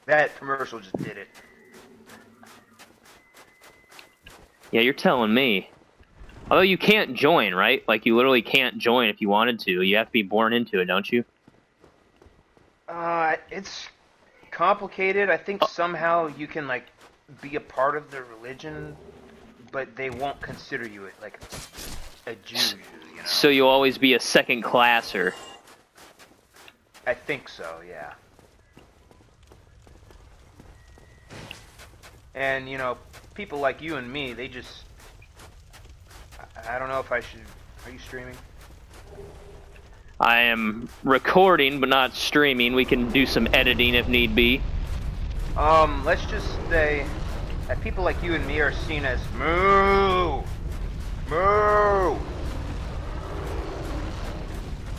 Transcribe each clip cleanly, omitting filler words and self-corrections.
That commercial just did it. Yeah, you're telling me. Although you can't join, right? Like, you literally can't join if you wanted to. You have to be born into it, don't you? It's complicated. I think somehow you can, like, be a part of the religion, but they won't consider you, like, a Jew, you know? So you'll always be a second classer. I think so, yeah. And, you know, people like you and me, they just... I don't know if I should... Are you streaming? I am recording, but not streaming. We can do some editing if need be. Let's just say that people like you and me are seen as moo! Moo!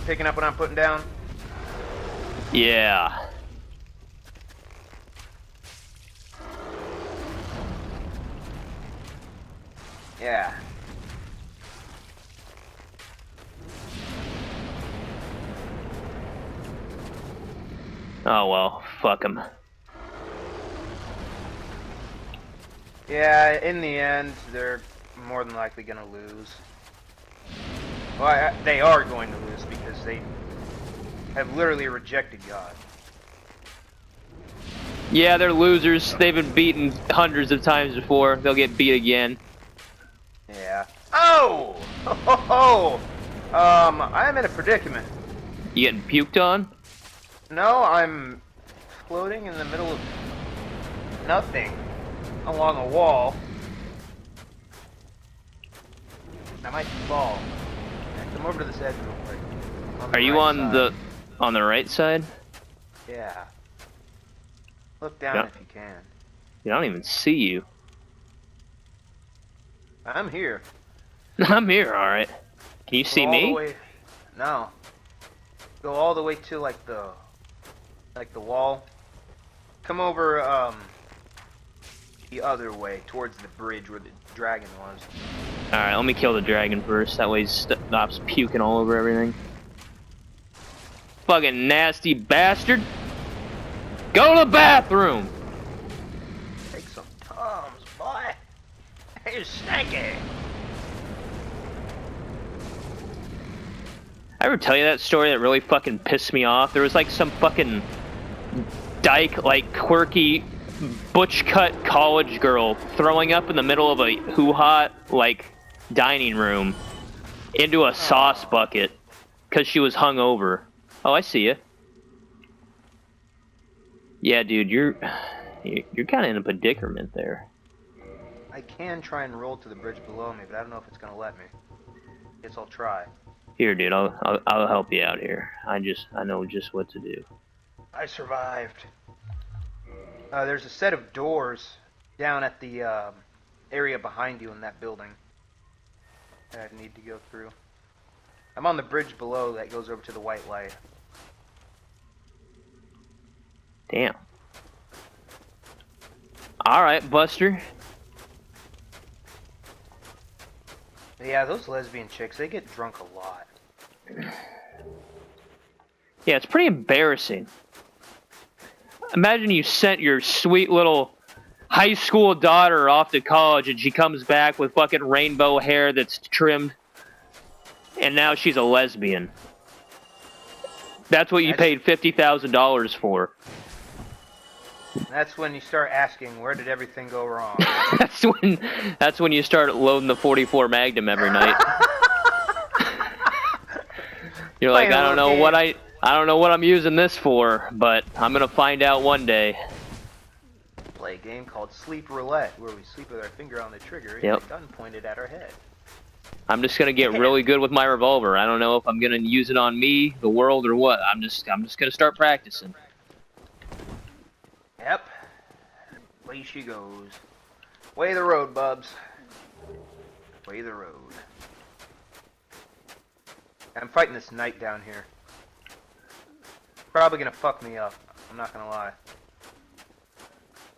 Picking up what I'm putting down? Yeah. Yeah. Oh well, fuck them. Yeah, in the end, they're more than likely gonna lose. Well, they are going to lose because they have literally rejected God. Yeah, they're losers. They've been beaten hundreds of times before. They'll get beat again. Yeah. Oh! Ho, ho, ho! I'm in a predicament. You getting puked on? No, I'm floating in the middle of nothing along a wall. I might fall. Come over to this edge real quick. Are you on the right side? Yeah. Look down Yeah. if you can. Yeah, I don't even see you. I'm here. I'm here, alright. Can you see Go all me? the way... No. Go all the way to like the wall. Come over the other way towards the bridge where the dragon was. Alright, let me kill the dragon first. That way he stops puking all over everything. Fucking nasty bastard! Go to the bathroom! Take some Tums, boy. You're stinky. I ever tell you that story that really fucking pissed me off? There was like some fucking dyke, like quirky, butch-cut college girl throwing up in the middle of a hoo-ha, like, dining room into a sauce bucket because she was hungover. Oh, I see you. Yeah, dude, you're kind of in a predicament there. I can try and roll to the bridge below me, but I don't know if it's gonna let me. Guess I'll try. Here, dude, I'll help you out here. I know just what to do. I survived. There's a set of doors down at the area behind you in that building that I need to go through. I'm on the bridge below that goes over to the white light. Damn. Alright, Buster. Yeah, those lesbian chicks, they get drunk a lot. Yeah, it's pretty embarrassing. Imagine you sent your sweet little high school daughter off to college and she comes back with fucking rainbow hair that's trimmed. And now she's a lesbian. That's what you paid $50,000 for. That's when you start asking, where did everything go wrong? that's when you start loading the 44 Magnum every night. You're like, I don't know what I'm using this for, but I'm gonna find out one day. Play a game called Sleep Roulette, where we sleep with our finger on the trigger and Yep. a gun pointed at our head. I'm just gonna get really good with my revolver. I don't know if I'm gonna use it on me, the world, or what. I'm just gonna start practicing. Yep. Away she goes. Way the road, bubs. Way the road. I'm fighting this knight down here. Probably gonna fuck me up. I'm not gonna lie.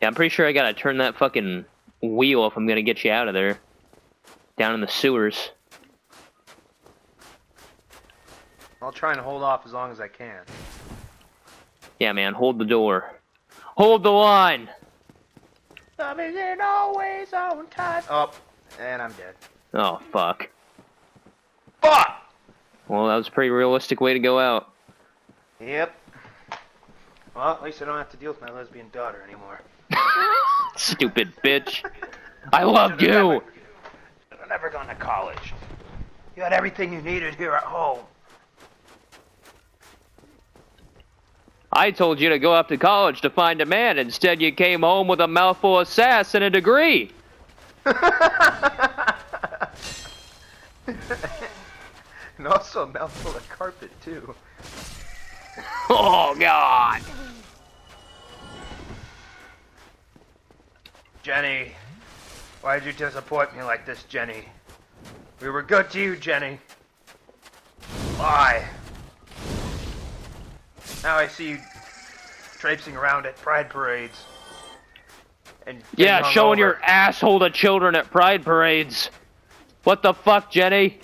Yeah, I'm pretty sure I gotta turn that fucking wheel if I'm gonna get you out of there. Down in the sewers. I'll try and hold off as long as I can. Yeah, man, hold the door. Hold the line. Love isn't always on time. Oh, and I'm dead. Oh, fuck. Fuck! Well, that was a pretty realistic way to go out. Yep. Well, at least I don't have to deal with my lesbian daughter anymore. Stupid bitch. I love you! Should have never gone to college. You had everything you needed here at home. I told you to go up to college to find a man. Instead, you came home with a mouthful of sass and a degree. And also a mouthful of carpet, too. Oh, God. Jenny, why'd you disappoint me like this, Jenny? We were good to you, Jenny. Why? Now I see you traipsing around at pride parades. And Yeah, showing your asshole to children at pride parades. What the fuck, Jenny?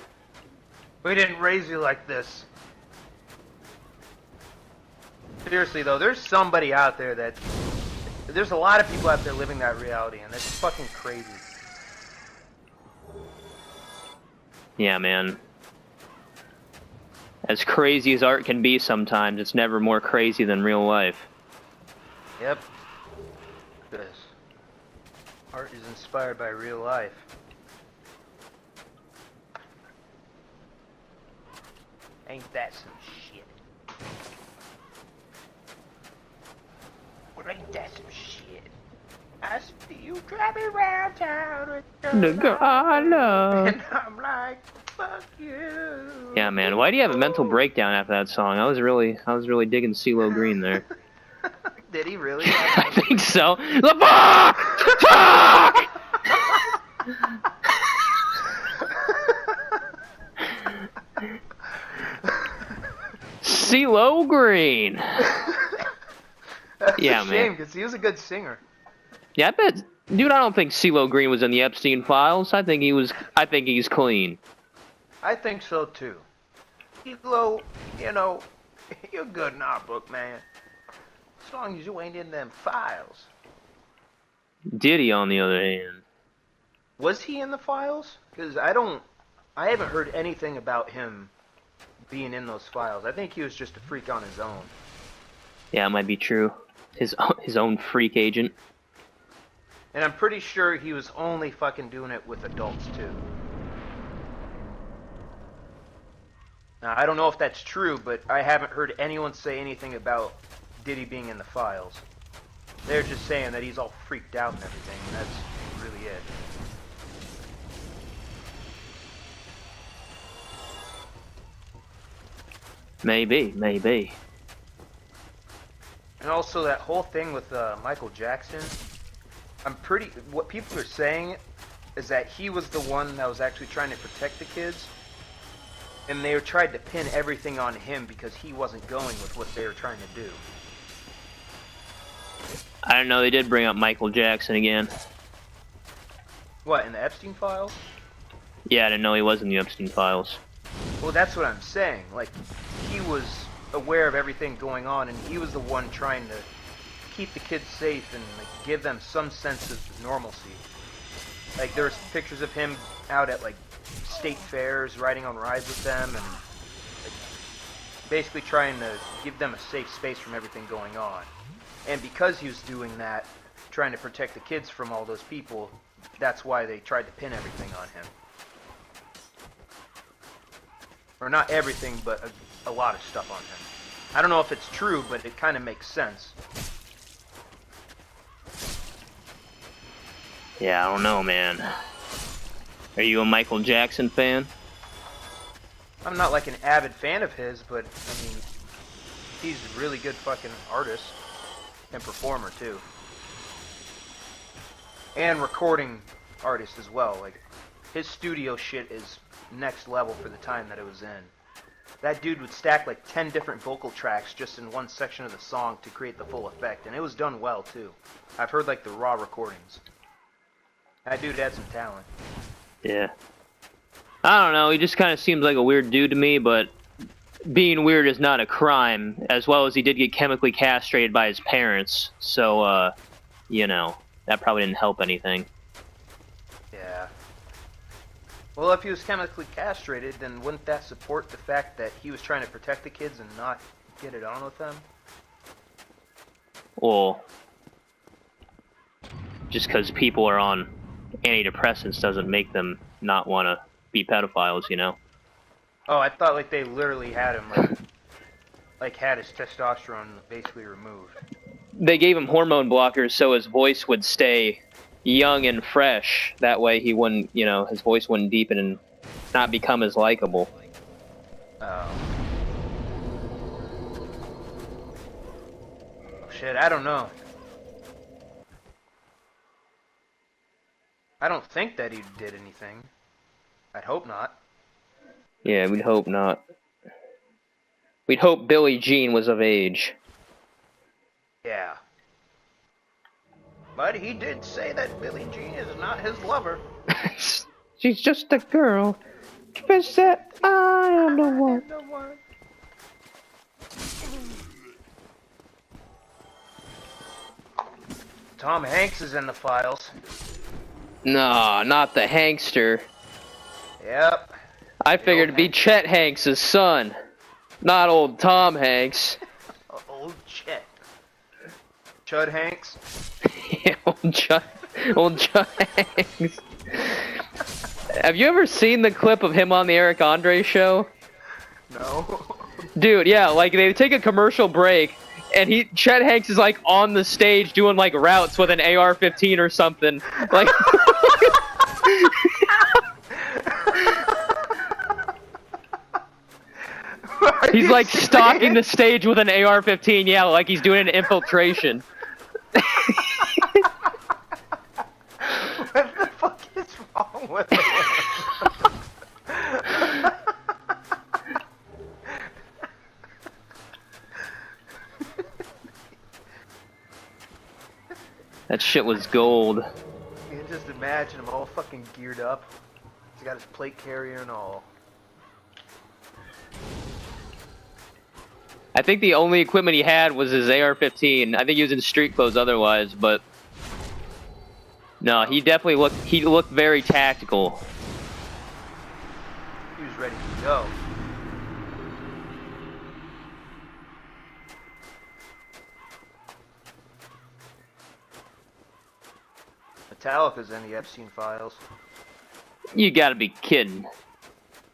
We didn't raise you like this. Seriously, though, there's somebody out there that... There's a lot of people out there living that reality, and that's fucking crazy. Yeah, man. As crazy as art can be sometimes, it's never more crazy than real life. Yep. This. Art is inspired by real life. Ain't that some shit? Well, ain't that some shit? I see you driving around town with The girl I love. and I'm like, fuck you. Yeah, man. Why do you have a mental breakdown after that song? I was really digging CeeLo Green there. Did he really? I think so. The fuck! Fuck! CeeLo Green. That's Yeah, a shame, man. because he was a good singer. Yeah, I bet, dude. I don't think CeeLo Green was in the Epstein files. I think he's clean. I think so too. CeeLo, you know, you're good in our book, man. As long as you ain't in them files. Diddy, on the other hand. Was he in the files? Because I haven't heard anything about him being in those files. I think he was just a freak on his own. Yeah, it might be true. His own freak agent. And I'm pretty sure he was only fucking doing it with adults too. Now, I don't know if that's true, but I haven't heard anyone say anything about Diddy being in the files. They're just saying that he's all freaked out and everything, and that's really it. Maybe. And also that whole thing with Michael Jackson, what people are saying is that he was the one that was actually trying to protect the kids, and they tried to pin everything on him because he wasn't going with what they were trying to do. I don't know. They did bring up Michael Jackson again. What, in the Epstein files? Yeah, I didn't know he was in the Epstein files. Well, that's what I'm saying. Like, he was aware of everything going on, and he was the one trying to keep the kids safe and like give them some sense of normalcy. Like, there's pictures of him out at like state fairs, riding on rides with them, and like, basically trying to give them a safe space from everything going on. And because he was doing that, trying to protect the kids from all those people, that's why they tried to pin everything on him. Or not everything, but a lot of stuff on him. I don't know if it's true, but it kind of makes sense. Yeah, I don't know, man. Are you a Michael Jackson fan? I'm not like an avid fan of his, but I mean, he's a really good fucking artist and performer too. And recording artist as well. Like, his studio shit is next level for the time that it was in. That dude would stack like 10 different vocal tracks just in one section of the song to create the full effect, and it was done well too. I've heard like the raw recordings. That dude had some talent. Yeah. I don't know, he just kind of seems like a weird dude to me, but being weird is not a crime, as well as he did get chemically castrated by his parents, so, you know, that probably didn't help anything. Yeah. Well, if he was chemically castrated, then wouldn't that support the fact that he was trying to protect the kids and not get it on with them? Well, just because people are on antidepressants doesn't make them not want to be pedophiles, you know? Oh, I thought like they literally had him like had his testosterone basically removed. They gave him hormone blockers so his voice would stay young and fresh. That way he wouldn't, you know, his voice wouldn't deepen and not become as likable. Oh. Oh shit, I don't know. I don't think that he did anything. I'd hope not. Yeah, we'd hope not. We'd hope Billie Jean was of age. Yeah. But he did say that Billie Jean is not his lover. She's just a girl. Confess that I am the one. Tom Hanks is in the files. No, not the Hankster. Yep. I figured it'd be Chet Hanks' son, not old Tom Hanks. Old Chet. Chud Hanks. Yeah, old Chet Hanks. Have you ever seen the clip of him on the Eric Andre show? No. Dude, yeah, like they take a commercial break, and Chet Hanks is like on the stage doing like routes with an AR-15 or something. Like. He's like stalking the stage with an AR-15, yeah, like he's doing an infiltration. What the fuck is wrong with him? That shit was gold. You can just imagine him all fucking geared up. He's got his plate carrier and all. I think the only equipment he had was his AR-15. I think he was in street clothes otherwise, but no, he definitely looked very tactical. He was ready to go. Metallica's in the Epstein files. You gotta be kidding.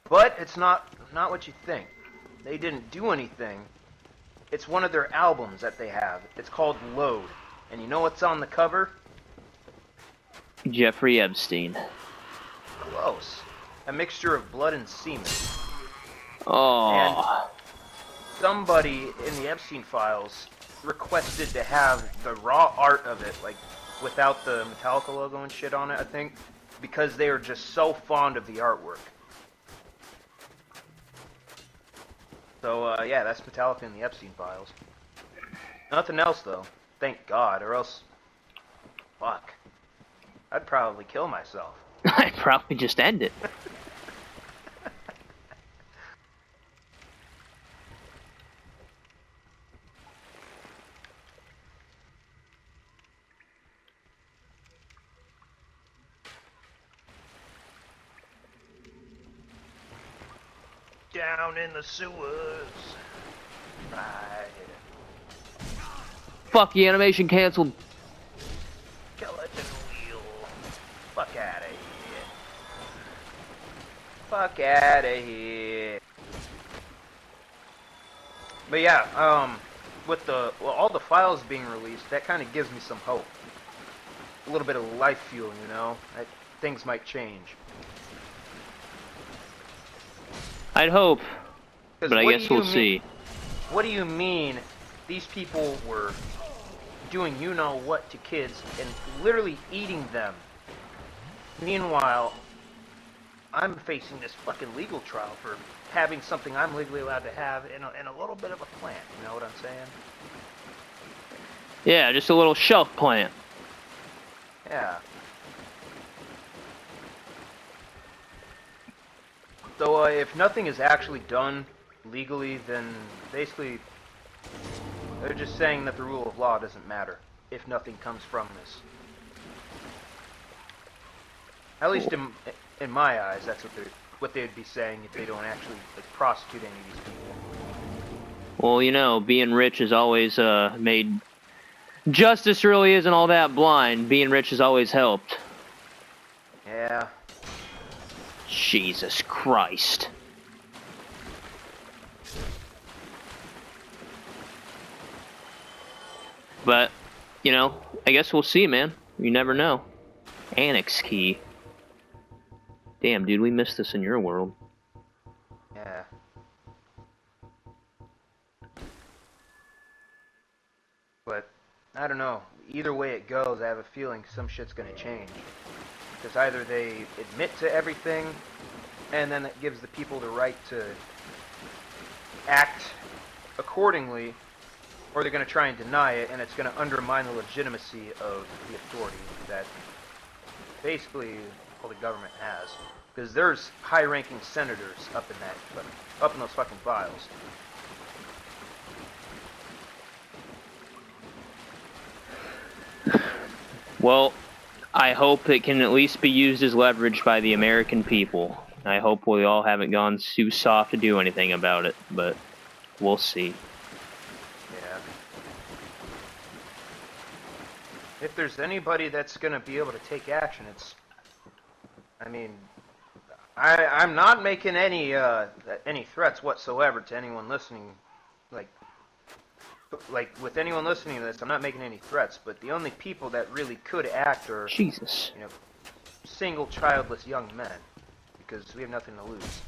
But it's not what you think. They didn't do anything. It's one of their albums that they have. It's called Load. And you know what's on the cover? Jeffrey Epstein. Close. A mixture of blood and semen. Oh. And somebody in the Epstein files requested to have the raw art of it, like without the Metallica logo and shit on it, I think, because they are just so fond of the artwork. So, yeah, that's Metallica in the Epstein files. Nothing else, though. Thank God, or else... Fuck. I'd probably kill myself. I'd probably just end it. Down in the sewers. Right. Fuck, the animation canceled. Skeleton wheel. Fuck outta here. Fuck outta here. But yeah, with all the files being released, that kind of gives me some hope. A little bit of life fuel, you know? That things might change. I'd hope, but I guess we'll see. What do you mean these people were doing you-know-what to kids and literally eating them? Meanwhile, I'm facing this fucking legal trial for having something I'm legally allowed to have in a little bit of a plant, you know what I'm saying? Yeah, just a little shelf plant. Yeah. So, if nothing is actually done legally, then basically they're just saying that the rule of law doesn't matter if nothing comes from this. At least in my eyes, that's what they'd be saying if they don't actually like, prosecute any of these people. Well, you know, being rich has always made... Justice really isn't all that blind. Being rich has always helped. Yeah. Jesus Christ. But, you know, I guess we'll see, man. You never know. Annex key. Damn, dude, we missed this in your world. Yeah. But, I don't know. Either way it goes, I have a feeling some shit's gonna change. Because either they admit to everything, and then that gives the people the right to act accordingly, or they're going to try and deny it, and it's going to undermine the legitimacy of the authority that basically all the government has. Because there's high-ranking senators up in those fucking files. Well, I hope it can at least be used as leverage by the American people. I hope we all haven't gone too soft to do anything about it, but we'll see. Yeah. If there's anybody that's going to be able to take action, it's... I mean, I'm not making any threats whatsoever to anyone listening. Like with anyone listening to this, I'm not making any threats, but the only people that really could act are, Jesus. you know, single, childless young men, because we have nothing to lose.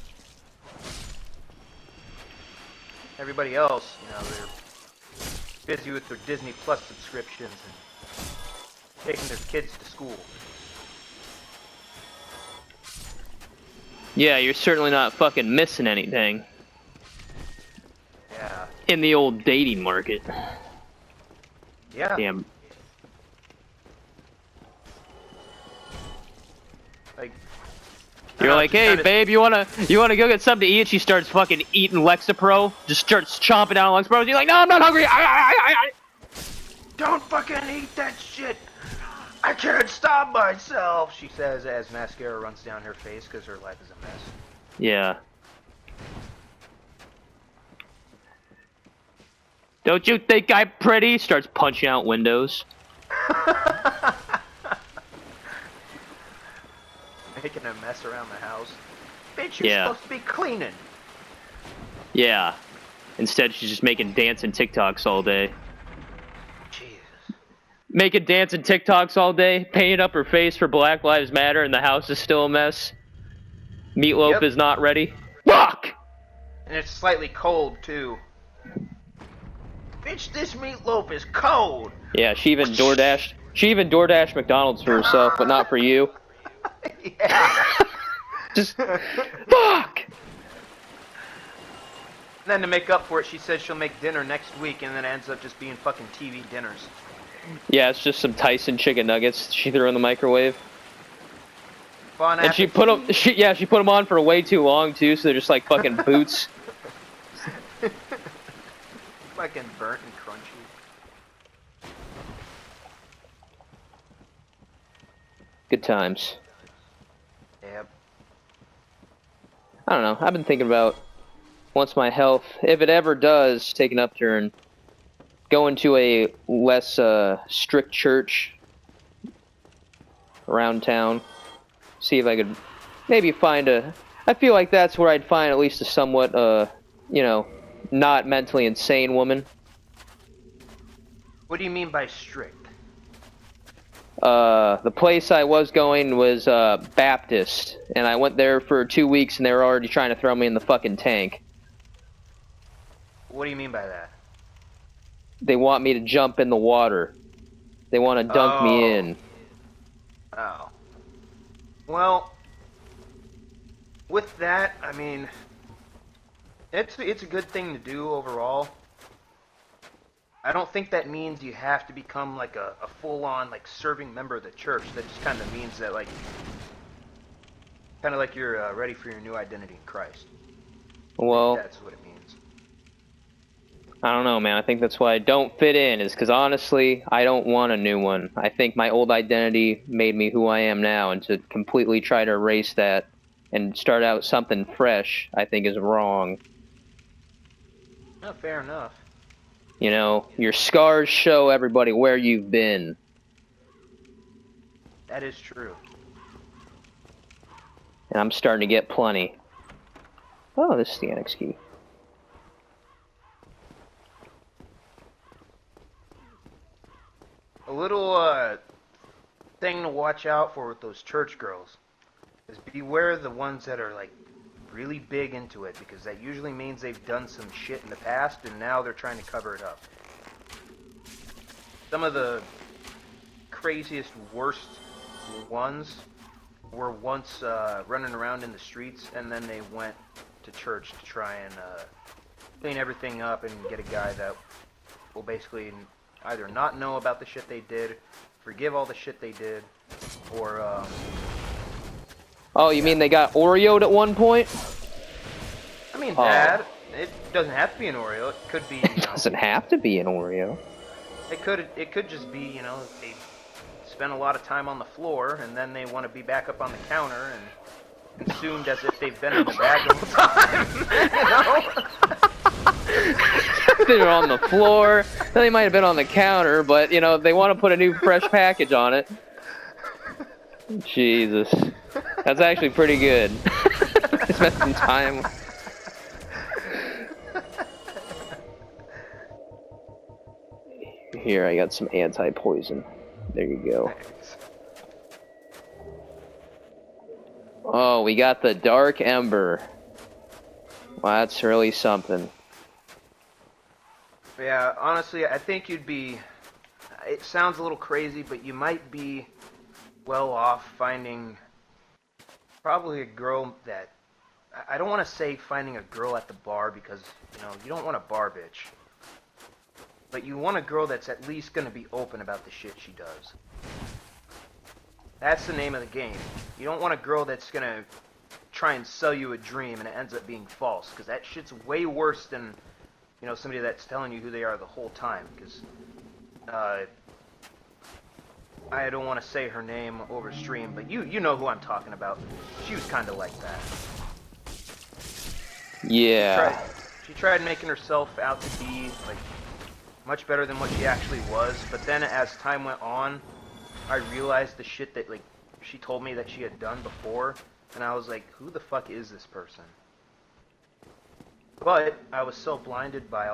Everybody else, you know, they're busy with their Disney Plus subscriptions and taking their kids to school. Yeah, you're certainly not fucking missing anything. Yeah. In the old dating market. Yeah. Damn. Like, You're like, hey, babe, you wanna go get something to eat? She starts fucking eating Lexapro, just starts chomping down on Lexapro. You're like, no, I'm not hungry. Don't fucking eat that shit. I can't stop myself, she says as mascara runs down her face because her life is a mess. Yeah. Don't you think I'm pretty? Starts punching out windows. Making a mess around the house. Bitch, you're supposed to be cleaning. Yeah. Instead, she's just making dancing TikToks all day. Jesus. Making dancing TikToks all day, painting up her face for Black Lives Matter, and the house is still a mess. Meatloaf is not ready. Fuck! And it's slightly cold, too. Bitch, this meatloaf is cold! Yeah, she even DoorDashed McDonald's for herself, but not for you. Yeah. Just, fuck! And then to make up for it, she says she'll make dinner next week, and then it ends up just being fucking TV dinners. Yeah, it's just some Tyson chicken nuggets she threw in the microwave. Bon and she put them, she put them on for way too long too, so they're just like fucking boots. Fucking burnt and crunchy. Good times. Yep. I don't know. I've been thinking about once my health, if it ever does take an upturn, going to a less strict church around town. See if I could maybe find I feel like that's where I'd find at least a somewhat, you know, not mentally insane woman. What do you mean by strict? The place I was going was Baptist, and I went there for 2 weeks, and they were already trying to throw me in the fucking tank. What do you mean by that? They want me to jump in the water. They want to dunk me in. Oh. Well, with that, I mean, it's a good thing to do overall. I don't think that means you have to become like a full-on like serving member of the church. That just kind of means that like, kind of like you're ready for your new identity in Christ. Well, that's what it means. I don't know, man. I think that's why I don't fit in, is because honestly, I don't want a new one. I think my old identity made me who I am now, and to completely try to erase that and start out something fresh, I think is wrong. No, fair enough. You know, your scars show everybody where you've been. That is true. And I'm starting to get plenty. Oh, this is the annex key. A little thing to watch out for with those church girls is beware the ones that are like really big into it, because that usually means they've done some shit in the past and now they're trying to cover it up. Some of the craziest, worst ones were once running around in the streets, and then they went to church to try and clean everything up and get a guy that will basically either not know about the shit they did, forgive all the shit they did, or Oh, you mean they got Oreo'd at one point? I mean, that it doesn't have to be an Oreo. It could be. It doesn't have to be an Oreo. It could just be, you know, they spend a lot of time on the floor and then they want to be back up on the counter and consumed as if they've been in the bag the whole time. You know? They're on the floor. They might have been on the counter, but you know they want to put a new fresh package on it. Jesus, that's actually pretty good. Spent some time. Here, I got some anti-poison. There you go. Thanks. Oh, we got the Dark Ember. Well, that's really something. Yeah, honestly, I think you'd be... It sounds a little crazy, but you might be well off finding probably a girl that... I don't want to say finding a girl at the bar because, you know, you don't want a bar bitch. But you want a girl that's at least going to be open about the shit she does. That's the name of the game. You don't want a girl that's going to try and sell you a dream and it ends up being false, because that shit's way worse than, you know, somebody that's telling you who they are the whole time. Because I don't want to say her name over stream, but you know who I'm talking about. She was kind of like that. Yeah. She tried making herself out to be like much better than what she actually was, but then as time went on, I realized the shit that like she told me that she had done before, and I was like, who the fuck is this person? But I was so blinded by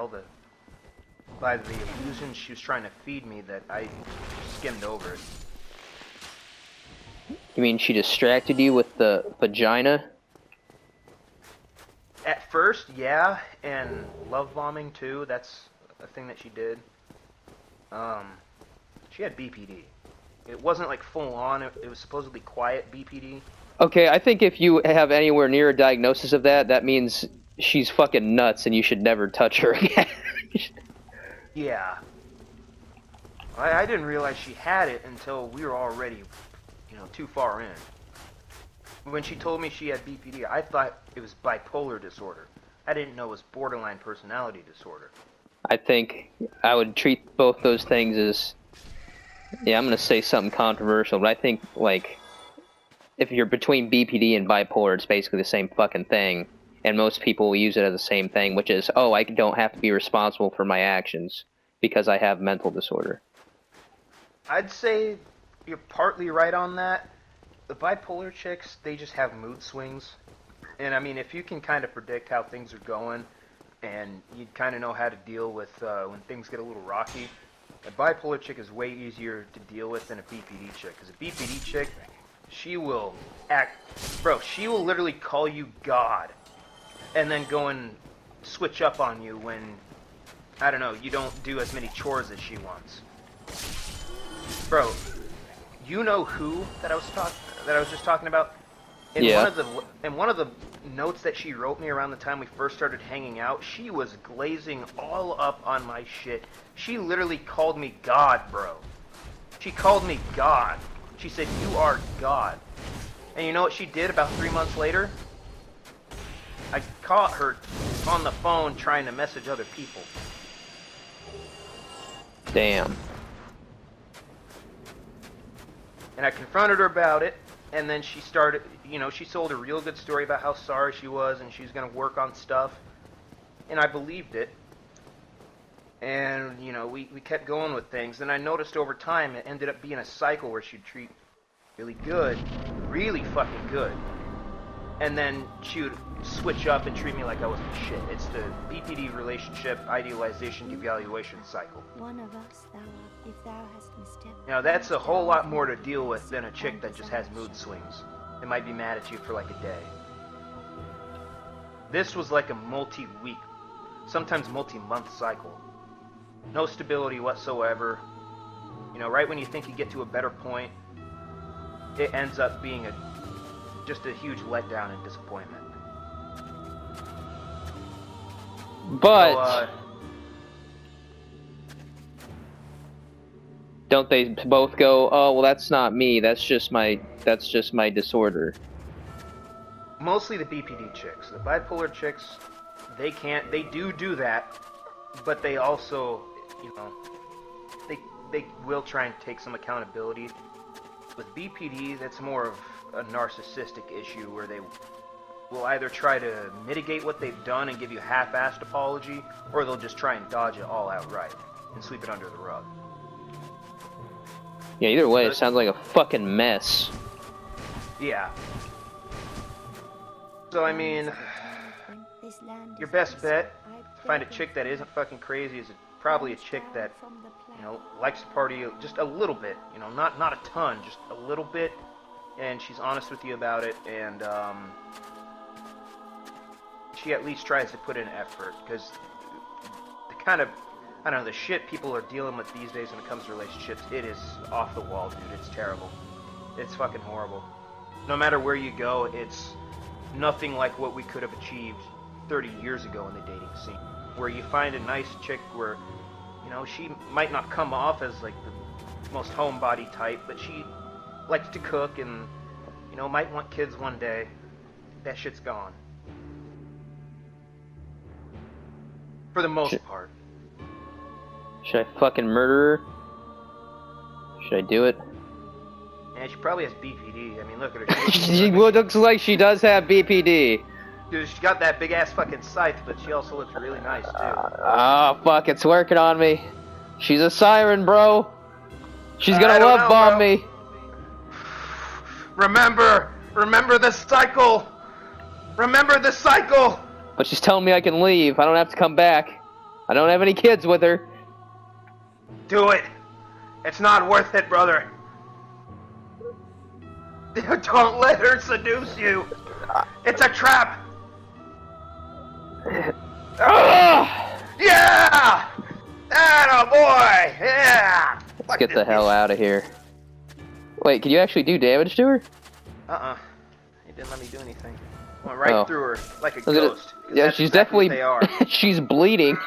by the illusions she was trying to feed me that I skimmed over it. You mean she distracted you with the vagina? At first, yeah, and love bombing too. That's a thing that she did. She had BPD. It wasn't like full on. It was supposedly quiet BPD. Okay, I think if you have anywhere near a diagnosis of that, that means she's fucking nuts and you should never touch her again. Yeah. I didn't realize she had it until we were already, you know, too far in. When she told me she had BPD, I thought it was bipolar disorder. I didn't know it was borderline personality disorder. I think I would treat both those things as... Yeah, I'm going to say something controversial, but I think, like, if you're between BPD and bipolar, it's basically the same fucking thing. And most people will use it as the same thing, which is, oh, I don't have to be responsible for my actions because I have mental disorder. I'd say you're partly right on that. The bipolar chicks, they just have mood swings. And, I mean, if you can kind of predict how things are going, and you kind of know how to deal with when things get a little rocky, a bipolar chick is way easier to deal with than a BPD chick. Because a BPD chick, she will act... Bro, she will literally call you God. And then go and switch up on you when, I don't know, you don't do as many chores as she wants. Bro, you know who that I was just talking about? Yeah. In one of the notes that she wrote me around the time we first started hanging out, she was glazing all up on my shit. She literally called me God, bro. She called me God. She said, "You are God." And you know what she did about 3 months later? I caught her on the phone trying to message other people. Damn. And I confronted her about it, and then she started, you know, she sold a real good story about how sorry she was and she was going to work on stuff. And I believed it. And, you know, we kept going with things. And I noticed over time it ended up being a cycle where she'd treat really good, really fucking good. And then she would switch up and treat me like I wasn't shit. It's the BPD relationship idealization devaluation cycle. One of us thou art, if thou hast misstepped. Now that's a whole lot more to deal with than a chick that just has mood swings. It might be mad at you for like a day. This was like a multi-week, sometimes multi-month cycle. No stability whatsoever. You know, right when you think you get to a better point, it ends up being just a huge letdown and disappointment. But So, don't they both go, oh well, that's not me, that's just my disorder? mostly the BPD chicks. The bipolar chicks, they do that, but they also, you know, they will try and take some accountability. With BPD, that's more of a narcissistic issue where they will either try to mitigate what they've done and give you a half-assed apology, or they'll just try and dodge it all outright and sweep it under the rug. Yeah, either way, it sounds like a fucking mess. Yeah. So, I mean, your best bet to find a chick that isn't fucking crazy is probably a chick that, you know, likes to party just a little bit. You know, not a ton, just a little bit. And she's honest with you about it, and she at least tries to put in effort, because the kind of, I don't know, the shit people are dealing with these days when it comes to relationships, it is off the wall, dude. It's terrible. It's fucking horrible. No matter where you go, it's nothing like what we could have achieved 30 years ago in the dating scene, where you find a nice chick where, you know, she might not come off as like the most homebody type, but she likes to cook and, you know, might want kids one day. That shit's gone. For the most part. Should I fucking murder her? Should I do it? And she probably has BPD. I mean, look at her. She looks like she does have BPD. Dude, she got that big ass fucking scythe, but she also looks really nice too. Oh fuck, it's working on me. She's a siren, bro. She's gonna love bomb me. Remember the cycle. Remember the cycle. But she's telling me I can leave. I don't have to come back. I don't have any kids with her. Do it. It's not worth it, brother. Don't let her seduce you. It's a trap. Yeah! Atta boy! Yeah! Let's get the hell out of here. Wait, can you actually do damage to her? He didn't let me do anything. Went right through her like a ghost. Yeah, she's exactly definitely. what they are. She's bleeding.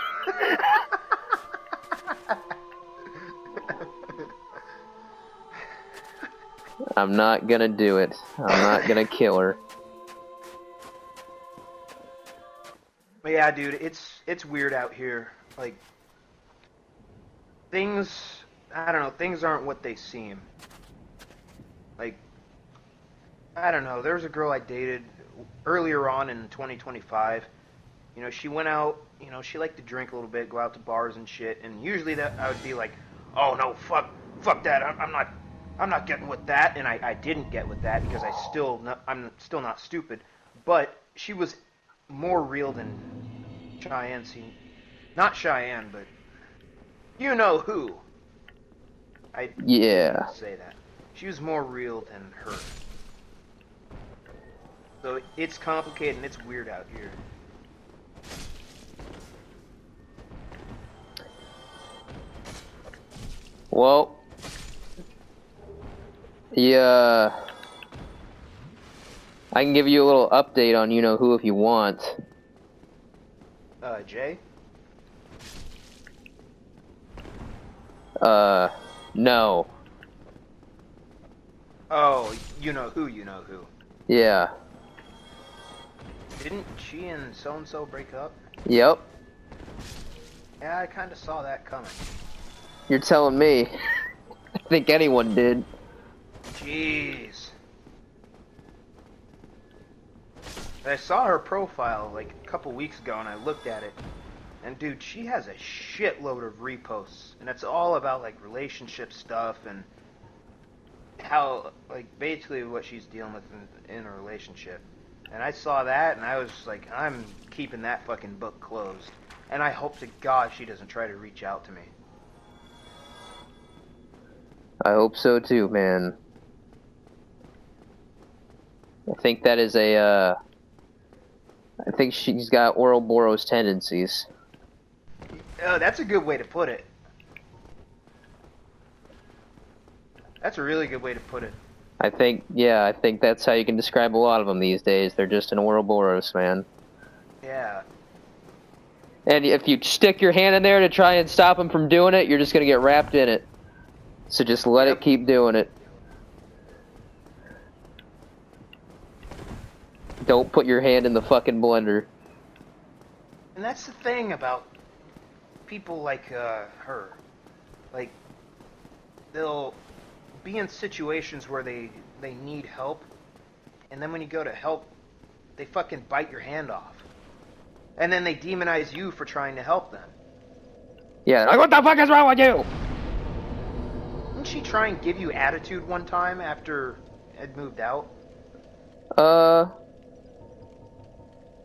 I'm not gonna do it. I'm not gonna kill her. But yeah, dude, it's weird out here. Like, things, I don't know, things aren't what they seem. Like, I don't know, there was a girl I dated earlier on in 2025. You know, she went out, you know, she liked to drink a little bit, go out to bars and shit, and usually that I would be like, oh no, fuck that, I'm not getting with that, and I didn't get with that because I'm still not stupid, but she was more real than Cheyenne seemed. Not Cheyenne, but you know who. Yeah. Say that. She was more real than her. So it's complicated and it's weird out here. Well, yeah, I can give you a little update on you know who if you want. Jay? No. Oh, you know who. Yeah. Didn't she and so-and-so break up? Yep. Yeah, I kind of saw that coming. You're telling me. I think anyone did. Jeez. I saw her profile like a couple weeks ago and I looked at it. And dude, she has a shitload of reposts. And it's all about like relationship stuff and how, like, basically what she's dealing with in a relationship. And I saw that and I was like, I'm keeping that fucking book closed. And I hope to God she doesn't try to reach out to me. I hope so too, man. I think that is a, I think she's got Ouroboros tendencies. Oh, that's a good way to put it. That's a really good way to put it. I think that's how you can describe a lot of them these days. They're just an Ouroboros, man. Yeah. And if you stick your hand in there to try and stop them from doing it, you're just gonna get wrapped in it. So just let it keep doing it. Don't put your hand in the fucking blender. And that's the thing about people like her. Like, they'll be in situations where they need help, and then when you go to help, they fucking bite your hand off. And then they demonize you for trying to help them. Yeah, like, what the fuck is wrong with you? Didn't she try and give you attitude one time after Ed moved out?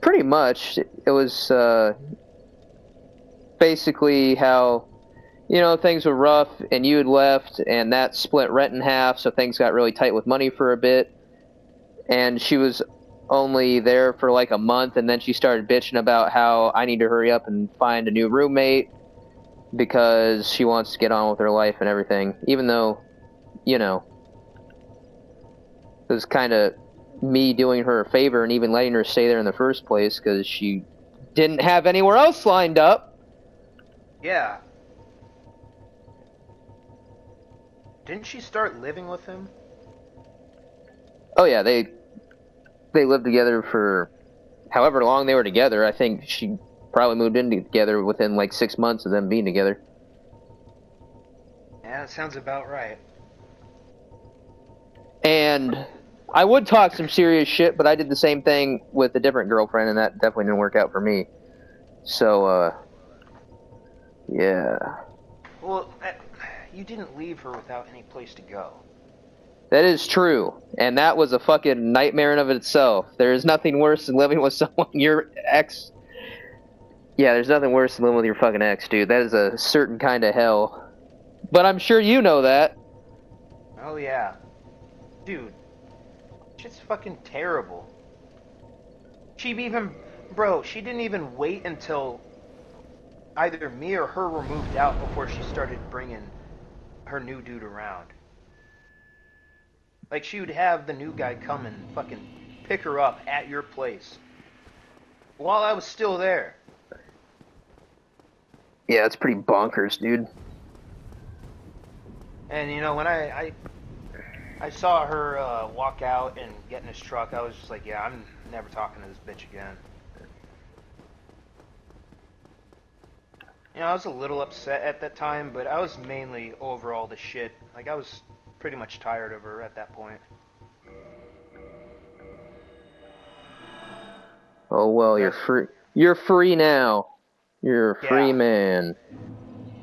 Pretty much. It was, basically how, you know, things were rough and you had left and that split rent in half, so things got really tight with money for a bit. And she was only there for like a month, and then she started bitching about how I need to hurry up and find a new roommate because she wants to get on with her life and everything. Even though, you know, it was kind of me doing her a favor and even letting her stay there in the first place because she didn't have anywhere else lined up. Yeah. Didn't she start living with him? Oh yeah, they lived together for however long they were together. I think she probably moved in together within like 6 months of them being together. Yeah, that sounds about right. And I would talk some serious shit, but I did the same thing with a different girlfriend, and that definitely didn't work out for me. So, yeah. Well, you didn't leave her without any place to go. That is true, and that was a fucking nightmare in of itself. There is nothing worse than living with someone your ex. Yeah, there's nothing worse than living with your fucking ex, dude. That is a certain kind of hell. But I'm sure you know that. Oh yeah. Dude, shit's fucking terrible. She didn't even wait until either me or her were moved out before she started bringing her new dude around. Like, she would have the new guy come and fucking pick her up at your place while I was still there. Yeah, it's pretty bonkers, dude. And, you know, when I saw her walk out and get in his truck, I was just like, yeah, I'm never talking to this bitch again. You know, I was a little upset at that time, but I was mainly over all the shit. Like, I was pretty much tired of her at that point. Oh well, you're free. You're free now. You're a free man.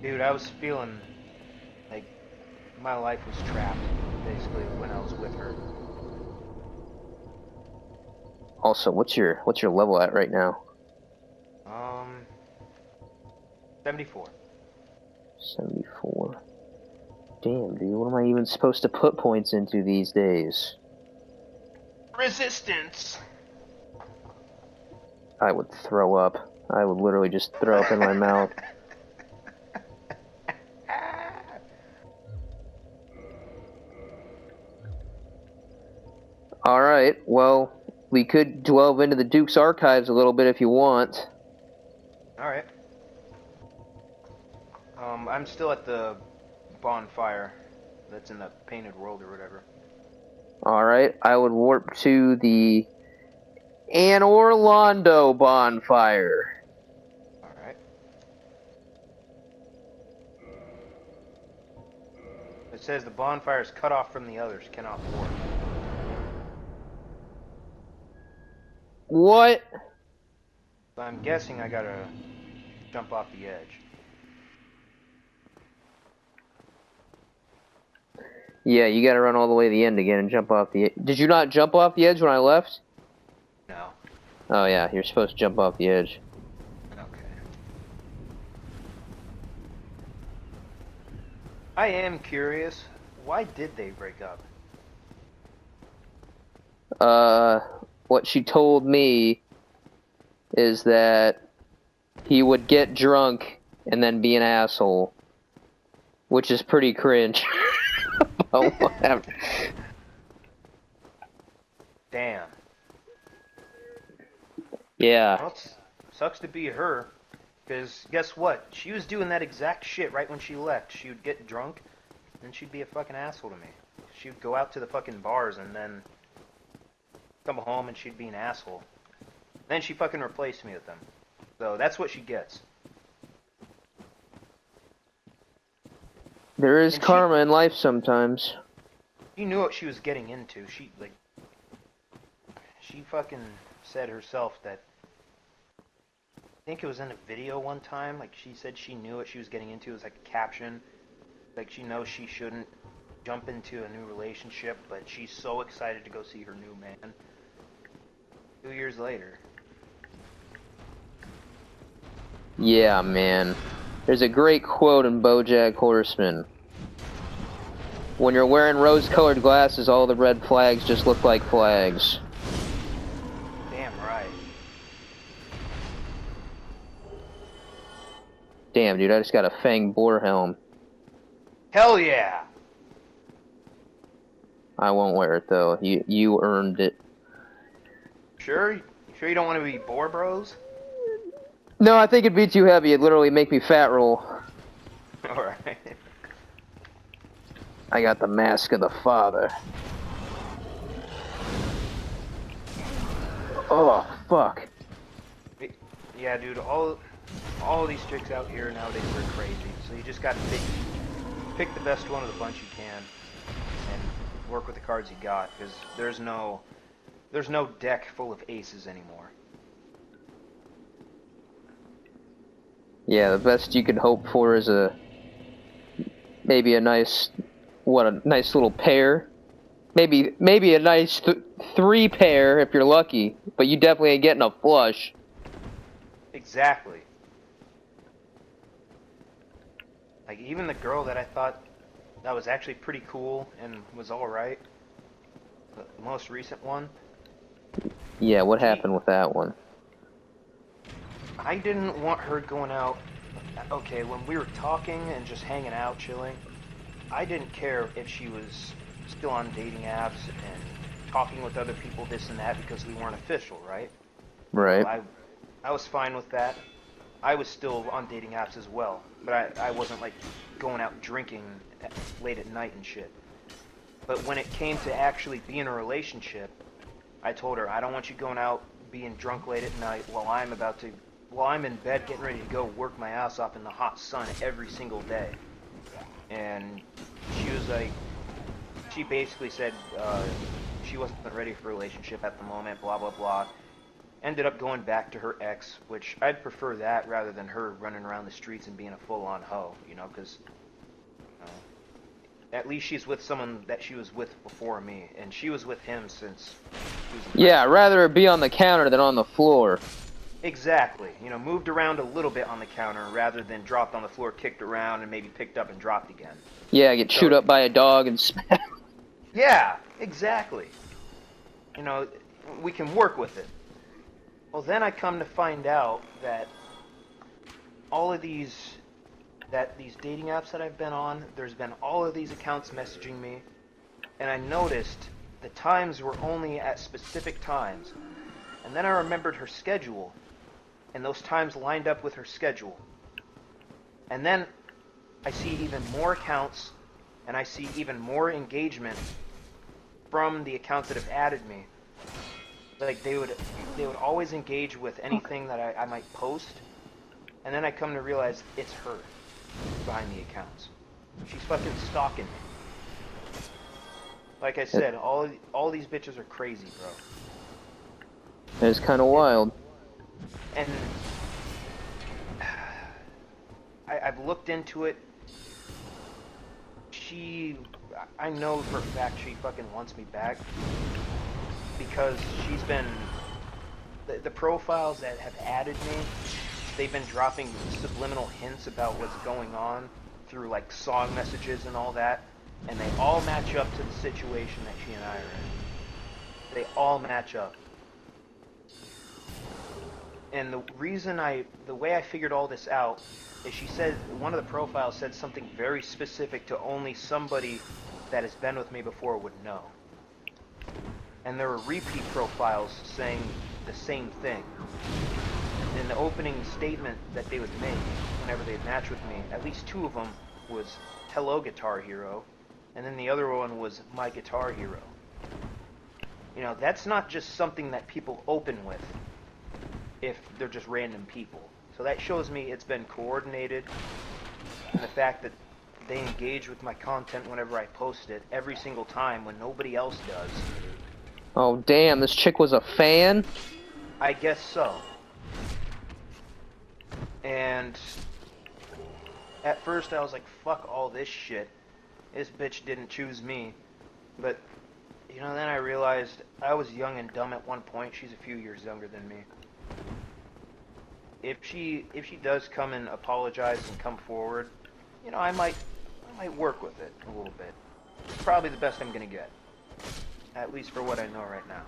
Dude, I was feeling like my life was trapped, basically, when I was with her. Also, what's your level at right now? 74. 74. Damn, dude, what am I even supposed to put points into these days? Resistance! I would throw up. I would literally just throw up in my mouth. Alright, well, we could delve into the Duke's archives a little bit if you want. Alright. I'm still at the bonfire that's in the painted world or whatever. Alright, I would warp to the Anne Orlando bonfire. Alright. says the bonfire is cut off from the others, cannot board. What? So I'm guessing I gotta jump off the edge. Yeah, you gotta run all the way to the end again and jump off the edge. Did you not jump off the edge when I left? No. Oh yeah, you're supposed to jump off the edge. Okay. I am curious, why did they break up? What she told me is that he would get drunk and then be an asshole, which is pretty cringe. Oh, whatever. Damn. Yeah. Well, sucks to be her, because guess what? She was doing that exact shit right when she left. She would get drunk, and she'd be a fucking asshole to me. She would go out to the fucking bars and then come home and she'd be an asshole. Then she fucking replaced me with them. So that's what she gets. There is And karma in life sometimes. She knew what she was getting into. She fucking said herself that, I think it was in a video one time, like she said she knew what she was getting into. It was like a caption. Like she knows she shouldn't jump into a new relationship, but she's so excited to go see her new man. 2 years later. Yeah, man. There's a great quote in BoJack Horseman. When you're wearing rose-colored glasses, all the red flags just look like flags. Damn right. Damn, dude, I just got a Fang boar helm. Hell yeah! I won't wear it, though. You earned it. Sure? You sure you don't want to be boar bros? No, I think it'd be too heavy. It'd literally make me fat roll. Alright. I got the Mask of the Father. Oh, fuck. Yeah, dude, all these chicks out here nowadays are crazy. So you just gotta pick the best one of the bunch you can and work with the cards you got, because there's no deck full of aces anymore. Yeah, the best you could hope for is maybe a nice little pair. Maybe a nice three pair if you're lucky, but you definitely ain't getting a flush. Exactly. Like, even the girl that I thought that was actually pretty cool and was alright, the most recent one, Yeah, what happened with that one? I didn't want her going out. Okay, when we were talking and just hanging out, chilling, I didn't care if she was still on dating apps and talking with other people, this and that, because we weren't official, right? Right. I was fine with that. I was still on dating apps as well, but I wasn't like going out drinking late at night and shit. But when it came to actually being in a relationship, I told her, I don't want you going out being drunk late at night while I'm in bed getting ready to go work my ass off in the hot sun every single day. And she was like, she basically said she wasn't ready for a relationship at the moment, blah, blah, blah. Ended up going back to her ex, which I'd prefer that rather than her running around the streets and being a full-on hoe, you know, because at least she's with someone that she was with before me, and she was with him since he was in Yeah, I'd rather it be on the counter than on the floor. Exactly. You know, moved around a little bit on the counter rather than dropped on the floor, kicked around, and maybe picked up and dropped again. Yeah, get chewed up by a dog and smacked. Yeah, exactly. You know, we can work with it. Well, then I come to find out that all of these dating apps that I've been on, there's been all of these accounts messaging me, and I noticed the times were only at specific times. And then I remembered her schedule, and those times lined up with her schedule. And then I see even more accounts, and I see even more engagement from the accounts that have added me. Like, they would always engage with anything that I might post, and then I come to realize it's her behind the accounts. She's fucking stalking me. Like I said, all these bitches are crazy, bro. It's kind of wild. And I've looked into it. I know for a fact she fucking wants me back because she's been the profiles that have added me. They've been dropping subliminal hints about what's going on through like song messages and all that, and they all match up to the situation that she and I are in. They all match up. And the way I figured all this out is she said, one of the profiles said something very specific to only somebody that has been with me before would know. And there were repeat profiles saying the same thing. In the opening statement that they would make whenever they'd match with me, at least two of them was "Hello Guitar Hero," and then the other one was "My Guitar Hero." You know, that's not just something that people open with if they're just random people. So that shows me it's been coordinated, and the fact that they engage with my content whenever I post it every single time when nobody else does. Oh damn, this chick was a fan? I guess so. And at first I was like, fuck all this shit. This bitch didn't choose me. But, you know, then I realized I was young and dumb at one point. She's a few years younger than me. If she does come and apologize and come forward, you know, I might work with it a little bit. It's probably the best I'm gonna get. At least for what I know right now.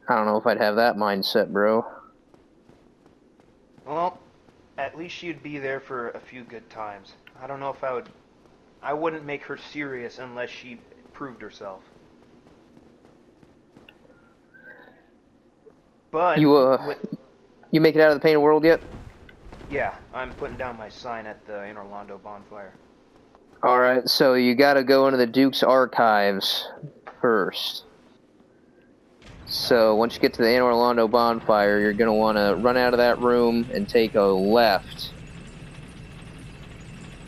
I don't know if I'd have that mindset, bro. Well, at least she'd be there for a few good times. I don't know if I wouldn't make her serious unless she proved herself. But you make it out of the painted world yet? Yeah, I'm putting down my sign at the Anne Orlando bonfire. Alright, so you gotta go into the Duke's archives first. So once you get to the Anne Orlando bonfire, you're gonna want to run out of that room and take a left.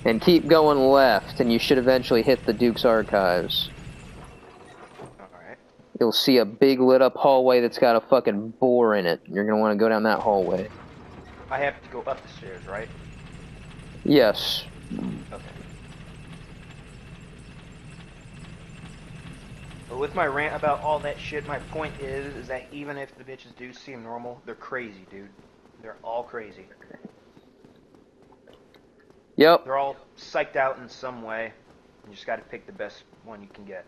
And keep going left, and you should eventually hit the Duke's archives. Alright. You'll see a big lit up hallway that's got a fucking boar in it. You're gonna want to go down that hallway. I have to go up the stairs, right? Yes. Okay. But with my rant about all that shit, my point is that even if the bitches do seem normal, they're crazy, dude. They're all crazy. Yep. They're all psyched out in some way. You just gotta pick the best one you can get.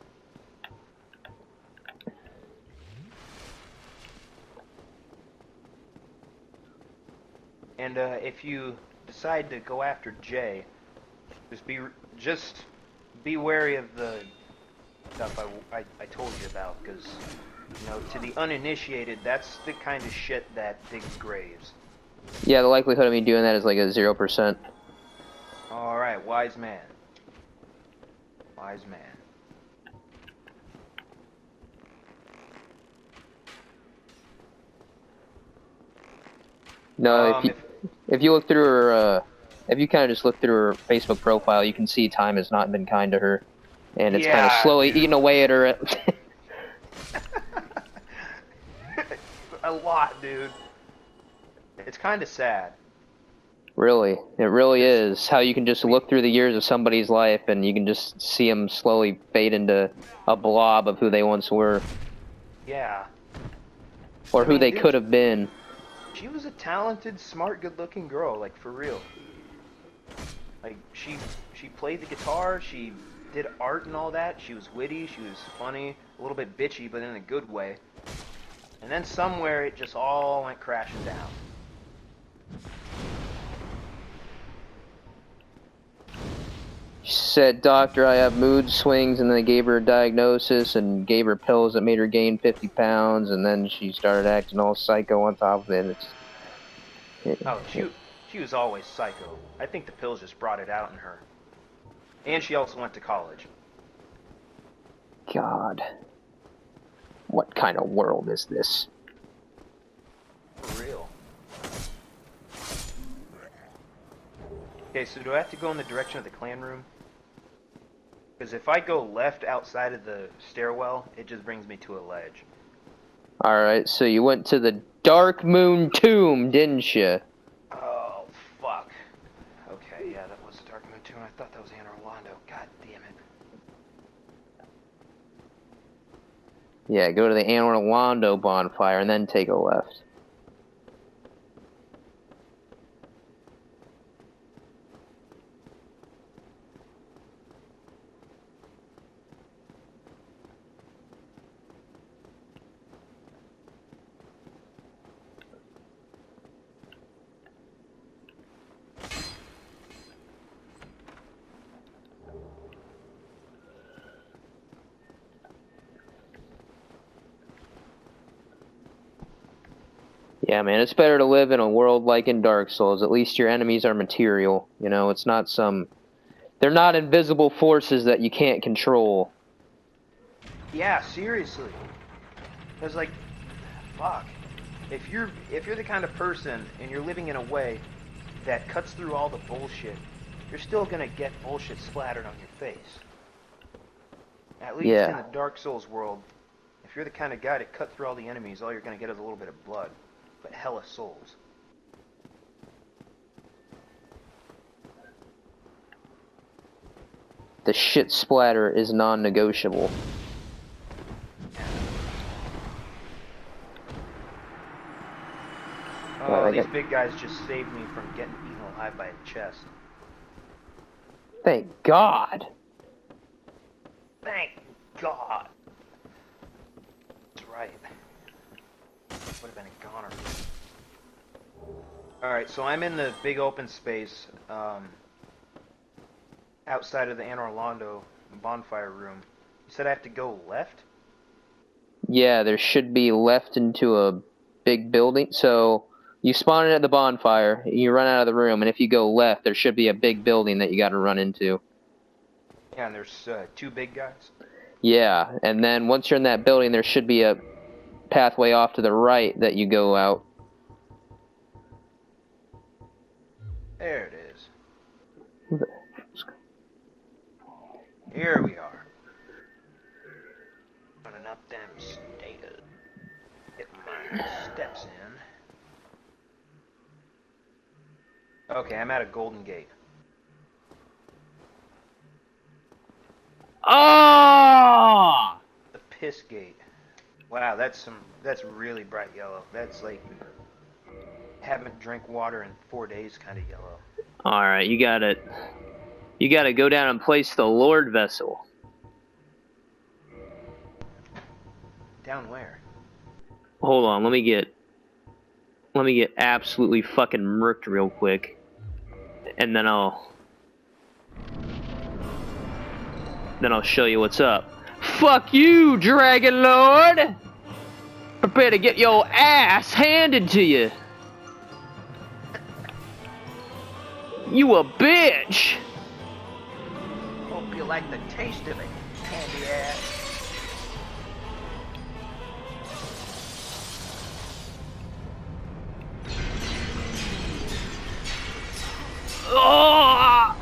And if you decide to go after Jay, just be wary of the stuff I told you about, because, you know, to the uninitiated, that's the kind of shit that digs graves. Yeah, the likelihood of me doing that is like a 0%. Alright, wise man. Wise man. No, if you look through her, if you kind of just look through her Facebook profile, you can see time has not been kind to her. And it's kind of slowly eating away at her. A lot, dude. It's kind of sad. Really, it really is. How you can just look through the years of somebody's life and you can just see them slowly fade into a blob of who they once were. Yeah. Or who they could have been. She was a talented, smart, good-looking girl, like, for real. Like, she played the guitar, she did art and all that, she was witty, she was funny, a little bit bitchy, but in a good way. And then somewhere it just all went crashing down. She said, "Doctor, I have mood swings," and they gave her a diagnosis and gave her pills that made her gain 50 pounds, and then she started acting all psycho on top of it. She was always psycho. I think the pills just brought it out in her. And she also went to college. God. What kind of world is this? For real. Okay, so do I have to go in the direction of the clan room? Because if I go left outside of the stairwell, it just brings me to a ledge. Alright, so you went to the Dark Moon Tomb, didn't you? Oh, fuck. Okay, yeah, that was the Dark Moon Tomb. I thought that was Anne Orlando. God damn it. Yeah, go to the Anne Orlando bonfire and then take a left. Yeah, man, it's better to live in a world like in Dark Souls. At least your enemies are material. You know, it's not some... They're not invisible forces that you can't control. Yeah, seriously. Because, like, fuck. If you're the kind of person and you're living in a way that cuts through all the bullshit, you're still gonna get bullshit splattered on your face. At least in the Dark Souls world, if you're the kind of guy to cut through all the enemies, all you're gonna get is a little bit of blood. But hella souls. The shit splatter is non-negotiable. Oh, these big guys just saved me from getting eaten alive by a chest. Thank God. Thank God. That's right. Would have been a goner. Alright, so I'm in the big open space outside of the Anne Orlando bonfire room. You said I have to go left? Yeah, there should be left into a big building. So you spawn in at the bonfire, you run out of the room, and if you go left, there should be a big building that you got to run into. Yeah, and there's two big guys? Yeah, and then once you're in that building, there should be a pathway off to the right that you go out. There it is. Here we are. Running up them stairs. Get my steps in. Okay, I'm at a golden gate. Oh! The piss gate. Wow, that's really bright yellow. That's like haven't drank water in 4 days kind of yellow. Alright, you gotta go down and place the Lord Vessel. Down where? Hold on, let me get absolutely fucking murked real quick. And then I'll show you what's up. Fuck you, Dragon Lord! Prepare to get your ass handed to you. You a bitch! Hope you like the taste of it, candy ass. Oh!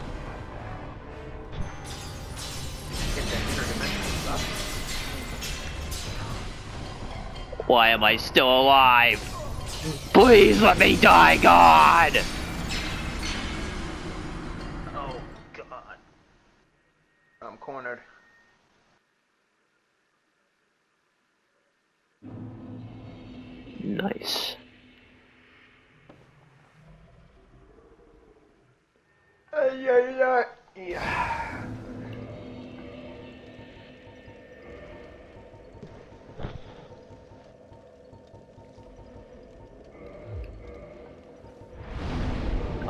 Why am I still alive? Please let me die, God! Oh, God. I'm cornered. Nice. Yeah.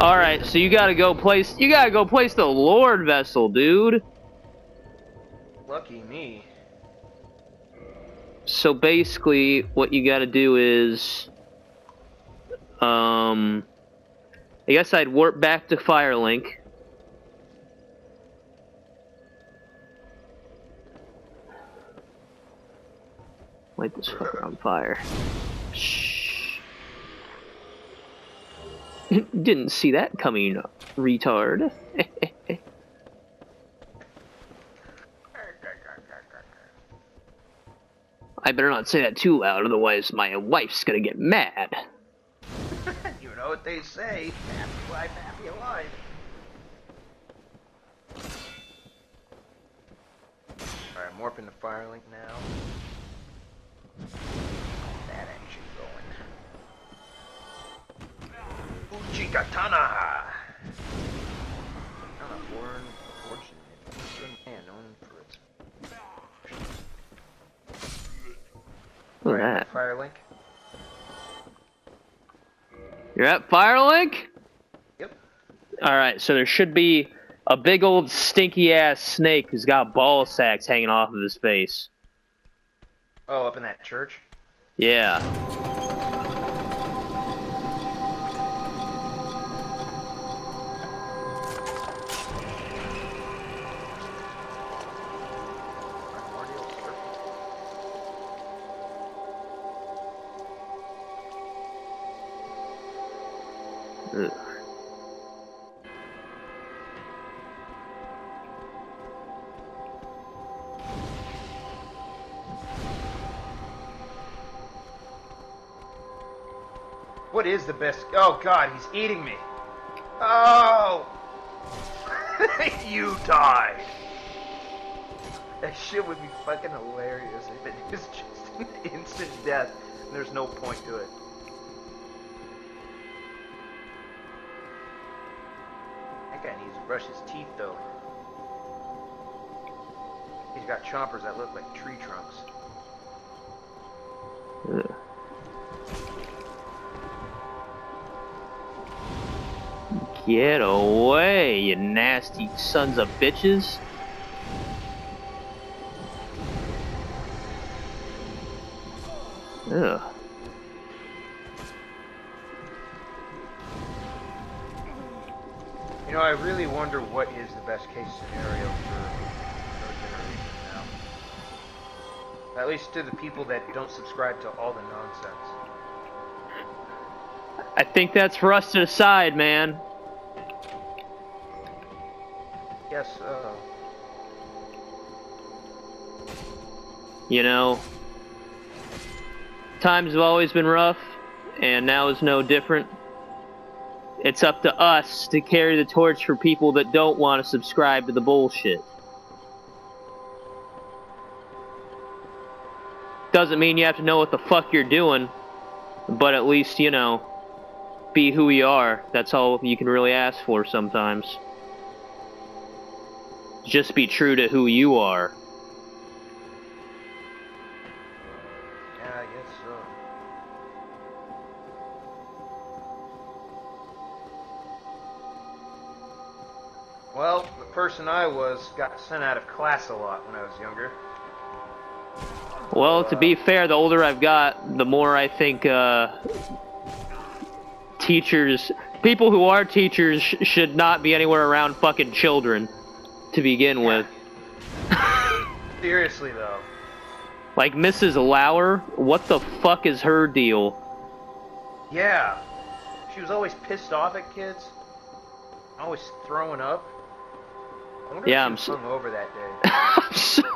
Alright, so you gotta go place the Lord Vessel, dude. Lucky me. So basically, what you gotta do is, I guess I'd warp back to Firelink. Light this fucker on fire. Shh. Didn't see that coming, retard. I better not say that too loud, otherwise my wife's gonna get mad. You know what they say, happy life, happy alive. Alright, morphing the Firelink now. That action going. Uchikatana! Not a foreign, fortunate man known for its... Alright. Firelink. You're at Firelink? Yep. Alright, so there should be a big old stinky ass snake who's got ball sacks hanging off of his face. Oh, up in that church? Yeah. Ugh. What is the best? Oh god, he's eating me. Oh! You died. That shit would be fucking hilarious if it was just an instant death and there's no point to it. That guy needs to brush his teeth though. He's got chompers that look like tree trunks. Ugh. Get away, you nasty sons of bitches. Ugh. You know, I really wonder what is the best case scenario for our generation now. At least to the people that don't subscribe to all the nonsense. I think that's for us to decide, man. Yes, You know, times have always been rough, and now is no different. It's up to us to carry the torch for people that don't want to subscribe to the bullshit. Doesn't mean you have to know what the fuck you're doing, but at least, you know, be who you are. That's all you can really ask for sometimes. Just be true to who you are. yeah, I guess so. Well, the person I was got sent out of class a lot when I was younger. Well, to be fair, the older I've got, the more I think teachers, people who are teachers should not be anywhere around fucking children to begin with. Seriously, though. Like Mrs. Lauer, what the fuck is her deal? Yeah. She was always pissed off at kids. Always throwing up. I wonder Yeah, if she was hungover that day.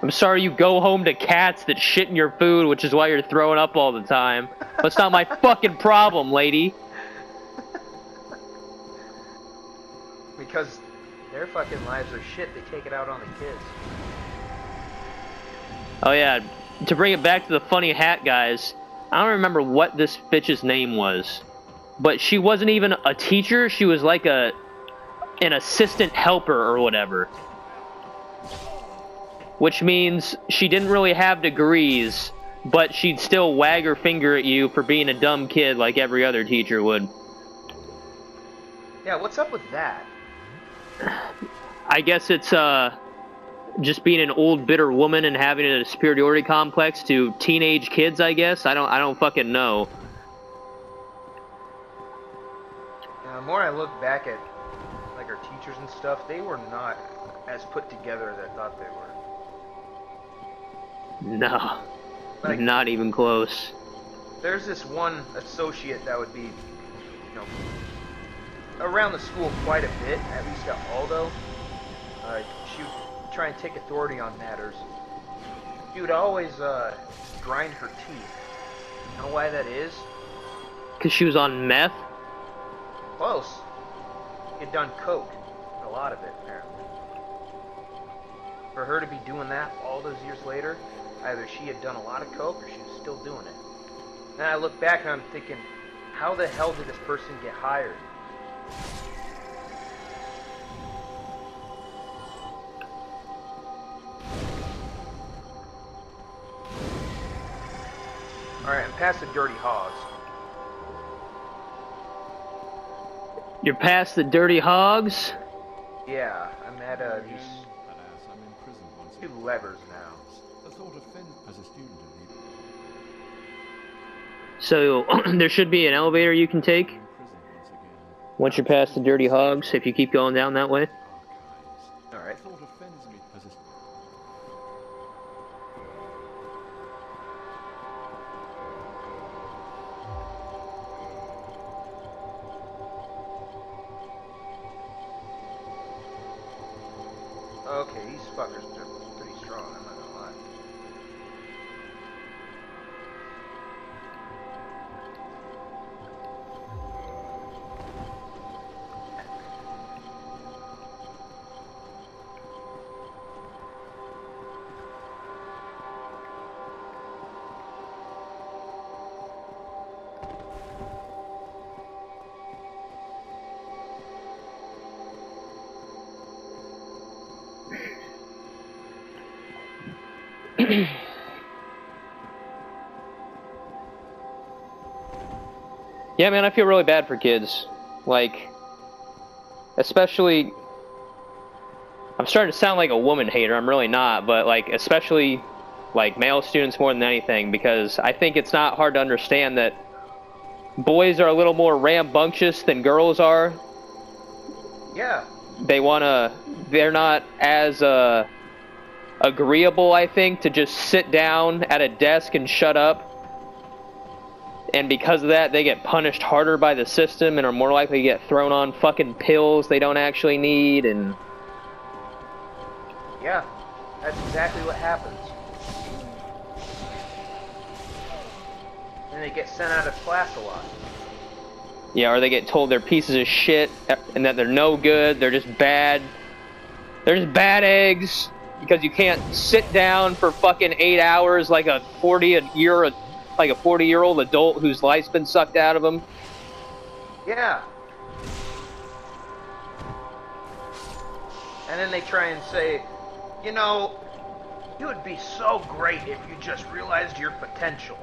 I'm sorry you go home to cats that shit in your food, which is why you're throwing up all the time. That's not my fucking problem, lady. Because their fucking lives are shit. They take it out on the kids. Oh yeah, to bring it back to the funny hat guys, I don't remember what this bitch's name was, but she wasn't even a teacher, she was like an assistant helper or whatever. Which means she didn't really have degrees, but she'd still wag her finger at you for being a dumb kid like every other teacher would. Yeah, what's up with that? I guess it's just being an old bitter woman and having a superiority complex to teenage kids, I guess. I don't fucking know. The more I look back at like our teachers and stuff, they were not as put together as I thought they were. No. Like, Not even close. there's this one associate that would be, you know, around the school quite a bit, at least at Aldo. She would try and take authority on matters. She would always grind her teeth. You know why that is? Because she was on meth? Close. She had done coke. A lot of it, apparently. For her to be doing that all those years later, either she had done a lot of coke or she was still doing it. Then I look back and I'm thinking, how the hell did this person get hired? Alright, I'm past the dirty hogs. You're past the dirty hogs? Yeah, I'm at these two levers now. So, there should be an elevator you can take once you're past the dirty hogs, if you keep going down that way. Alright. Okay, these fuckers are pretty strong, I'm not gonna lie. Yeah, man, I feel really bad for kids. Like, especially... I'm starting to sound like a woman hater, I'm really not, but, like, especially, like, male students more than anything, because I think it's not hard to understand that boys are a little more rambunctious than girls are. Yeah. They're not as, agreeable, I think, to just sit down at a desk and shut up. And because of that, they get punished harder by the system and are more likely to get thrown on fucking pills they don't actually need, and... Yeah, that's exactly what happens. And they get sent out of class a lot. Yeah, or they get told they're pieces of shit, and that they're no good, they're just bad. They're just bad eggs, because you can't sit down for fucking 8 hours like a 40-year-old adult whose life's been sucked out of them. Yeah. And then they try and say, you know, you would be so great if you just realized your potential.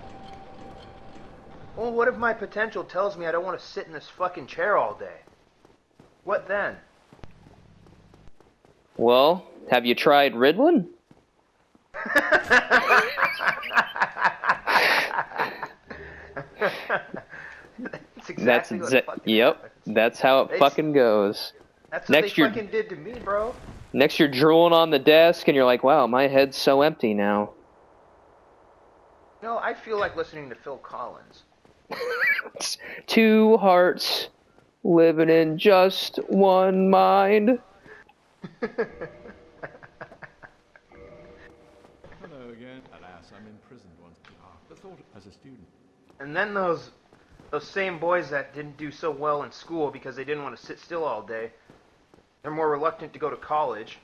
Well, what if my potential tells me I don't want to sit in this fucking chair all day? What then? Well, have you tried Ritalin? That's exactly what fucking yep, happens. that's how it fucking goes. That's what Next they fucking did to me, bro. Next you're drooling on the desk and you're like, wow, my head's so empty now. No, I feel like listening to Phil Collins. Two hearts living in just one mind. Hello again. Alas, I'm imprisoned once. The thought as a student. And then those same boys that didn't do so well in school because they didn't want to sit still all day, they're more reluctant to go to college.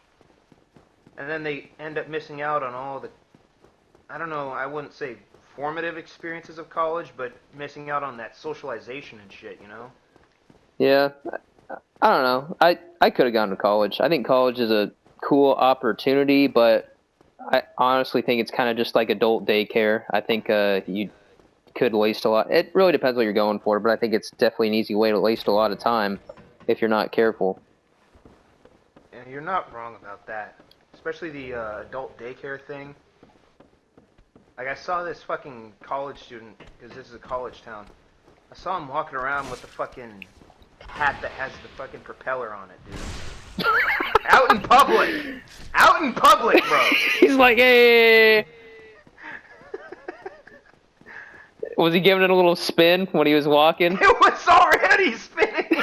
And then they end up missing out on all the, I don't know, I wouldn't say formative experiences of college, but missing out on that socialization and shit, you know? Yeah, I don't know. I could have gone to college. I think college is a cool opportunity, but I honestly think it's kind of just like adult daycare. I think you could waste a lot. It really depends what you're going for, but I think it's definitely an easy way to waste a lot of time if you're not careful. And you're not wrong about that. Especially the adult daycare thing. Like, I saw this fucking college student, because this is a college town. I saw him walking around with the fucking hat that has the fucking propeller on it, dude. Out in public! Out in public, bro! He's like, hey! Was he giving it a little spin when he was walking? It was already spinning!